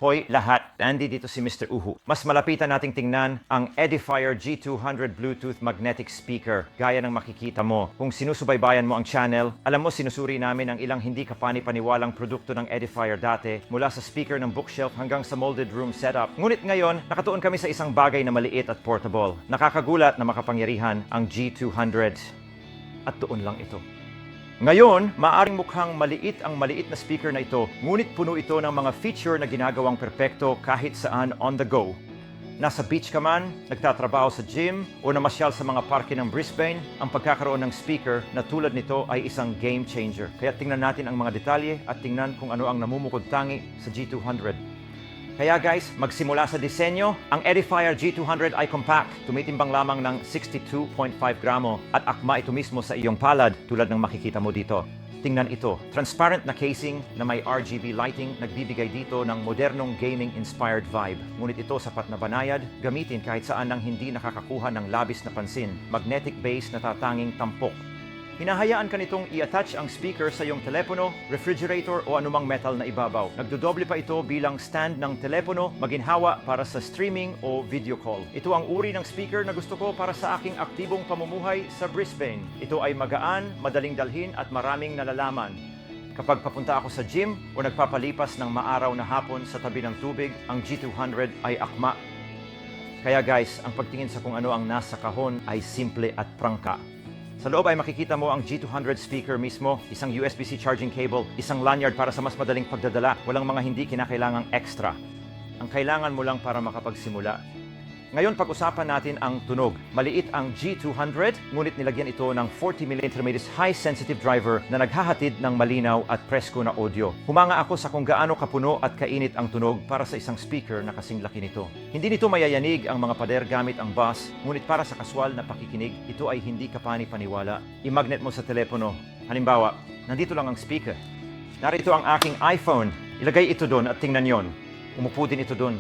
Hoy lahat, Andy dito si Mr. Uhu. Mas malapitan nating tingnan ang Edifier G200 Bluetooth Magnetic Speaker. Gaya ng makikita mo. Kung sinusubaybayan mo ang channel, alam mo sinusuri namin ang ilang hindi kapani-paniwalang produkto ng Edifier dati, mula sa speaker ng bookshelf hanggang sa molded room setup. Ngunit ngayon, nakatuon kami sa isang bagay na maliit at portable. Nakakagulat na makapangyarihan ang G200. At doon lang ito. Ngayon, maaaring mukhang maliit ang maliit na speaker na ito, ngunit puno ito ng mga feature na ginagawang perpekto kahit saan on the go. Nasa beach ka man, nagtatrabaho sa gym, o namasyal sa mga parke ng Brisbane, ang pagkakaroon ng speaker na tulad nito ay isang game changer. Kaya tingnan natin ang mga detalye at tingnan kung ano ang namumukod-tangi sa G200. Kaya guys, magsimula sa disenyo. Ang Edifier G200 ay compact, tumitimbang lamang ng 62.5 gramo at akma ito mismo sa iyong palad tulad ng makikita mo dito. Tingnan ito, transparent na casing na may RGB lighting nagbibigay dito ng modernong gaming-inspired vibe. Ngunit ito sapat na banayad, gamitin kahit saan nang hindi nakakakuha ng labis na pansin. Magnetic base na tatanging tampok. Hinahayaan ka nitong i-attach ang speaker sa iyong telepono, refrigerator o anumang metal na ibabaw. Nagdodoble pa ito bilang stand ng telepono, maginhawa para sa streaming o video call. Ito ang uri ng speaker na gusto ko para sa aking aktibong pamumuhay sa Brisbane. Ito ay magaan, madaling dalhin at maraming nalalaman. Kapag papunta ako sa gym o nagpapalipas ng maaraw na hapon sa tabi ng tubig, ang G200 ay akma. Kaya guys, ang pagtingin sa kung ano ang nasa kahon ay simple at prangka. Sa loob ay makikita mo ang G200 speaker mismo, isang USB-C charging cable, isang lanyard para sa mas madaling pagdadala, walang mga hindi kinakailangang extra. Ang kailangan mo lang para makapagsimula. Ngayon pag-usapan natin ang tunog. Maliit ang G200, ngunit nilagyan ito ng 40mm high-sensitive driver na naghahatid ng malinaw at presko na audio. Humanga ako sa kung gaano kapuno at kainit ang tunog para sa isang speaker na kasing laki nito. Hindi nito mayayanig ang mga pader gamit ang bass, ngunit para sa kaswal na pakikinig, ito ay hindi kapani-paniwala. I-magnet mo sa telepono. Halimbawa, nandito lang ang speaker. Narito ang aking iPhone. Ilagay ito doon at tingnan yon. Umupo din ito doon.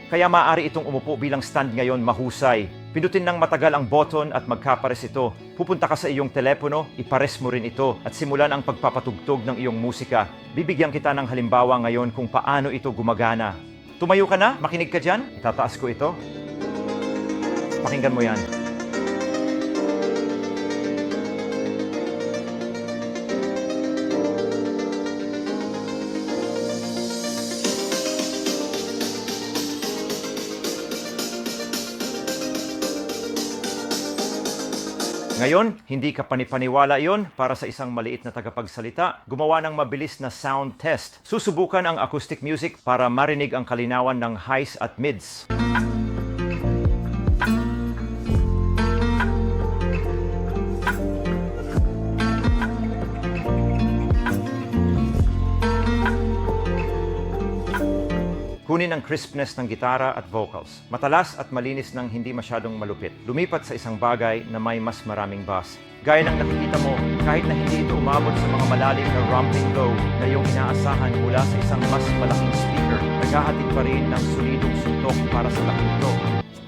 Kaya maaari itong umupo bilang stand ngayon mahusay. Pindutin ng matagal ang button at magkapares ito. Pupunta ka sa iyong telepono, ipares mo rin ito at simulan ang pagpapatugtog ng iyong musika. Bibigyan kita ng halimbawa ngayon kung paano ito gumagana. Tumayo ka na? Makinig ka dyan? Itataas ko ito. Pakinggan mo yan. Ngayon, hindi ka panipaniwala iyon para sa isang maliit na tagapagsalita. Gumawa ng mabilis na sound test. Susubukan ang acoustic music para marinig ang kalinawan ng highs at mids. Kunin ang crispness ng gitara at vocals. Matalas at malinis ng hindi masyadong malupit. Lumipat sa isang bagay na may mas maraming bass. Gaya ng nakikita mo, kahit na hindi ito umabot sa mga malalim na romping low na iyong inaasahan mula sa isang mas malaking speaker, naghahatid pa rin ng solidong suntok para sa laking ito.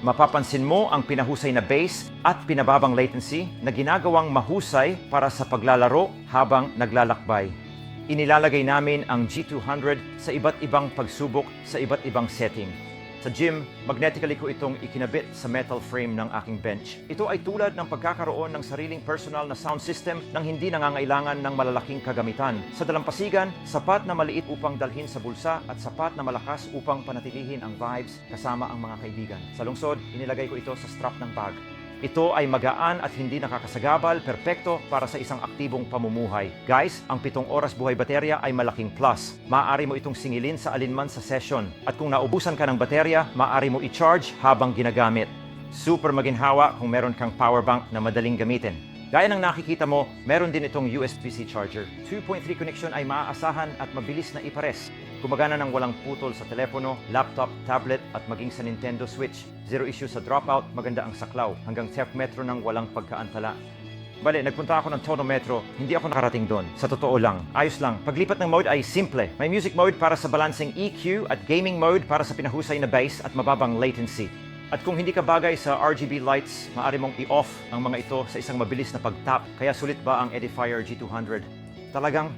Mapapansin mo ang pinahusay na bass at pinababang latency na ginagawang mahusay para sa paglalaro habang naglalakbay. Inilalagay namin ang G200 sa iba't ibang pagsubok sa iba't ibang setting. Sa gym, magnetically ko itong ikinabit sa metal frame ng aking bench. Ito ay tulad ng pagkakaroon ng sariling personal na sound system nang hindi nangangailangan ng malalaking kagamitan. Sa dalampasigan, sapat na maliit upang dalhin sa bulsa at sapat na malakas upang panatilihin ang vibes kasama ang mga kaibigan. Sa lungsod, inilagay ko ito sa strap ng bag. Ito ay magaan at hindi nakakasagabal, perpekto para sa isang aktibong pamumuhay. Guys, ang 7 oras buhay baterya ay malaking plus. Maaari mo itong singilin sa alinman sa session. At kung naubusan ka ng baterya, maaari mo i-charge habang ginagamit. Super maginhawa kung meron kang power bank na madaling gamitin. Gaya ng nakikita mo, meron din itong USB-C charger. 2.3 connection ay maaasahan at mabilis na ipares. Gumagana ng walang putol sa telepono, laptop, tablet at maging sa Nintendo Switch. Zero issue sa dropout, maganda ang saklaw, hanggang Tefmetro ng walang pagkaantala. Bale, nagpunta ako ng Tonometro, hindi ako nakarating doon. Sa totoo lang, ayos lang. Paglipat ng mode ay simple. May music mode para sa balancing EQ at gaming mode para sa pinahusay na bass at mababang latency. At kung hindi ka bagay sa RGB lights, maaari mong i-off ang mga ito sa isang mabilis na pag-tap. Kaya sulit ba ang Edifier G200? Talagang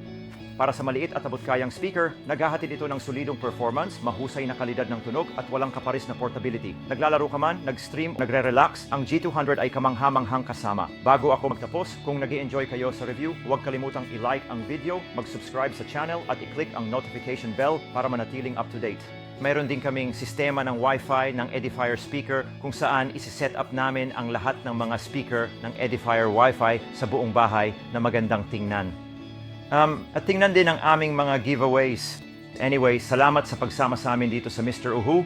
Para sa maliit at abot-kayang speaker, naghahatid ito ng solidong performance, mahusay na kalidad ng tunog at walang kaparis na portability. Naglalaro ka man, nag-stream, nagre-relax, ang G200 ay kamanghamanghang kasama. Bago ako magtapos, kung nag-i-enjoy kayo sa review, huwag kalimutang i-like ang video, mag-subscribe sa channel at i-click ang notification bell para manatiling up-to-date. Mayroon din kaming sistema ng Wi-Fi ng Edifier speaker kung saan isi-set up namin ang lahat ng mga speaker ng Edifier Wi-Fi sa buong bahay na magandang tingnan. At tingnan din ang aming mga giveaways. Anyway, salamat sa pagsama sa amin dito sa Mr. Uhu.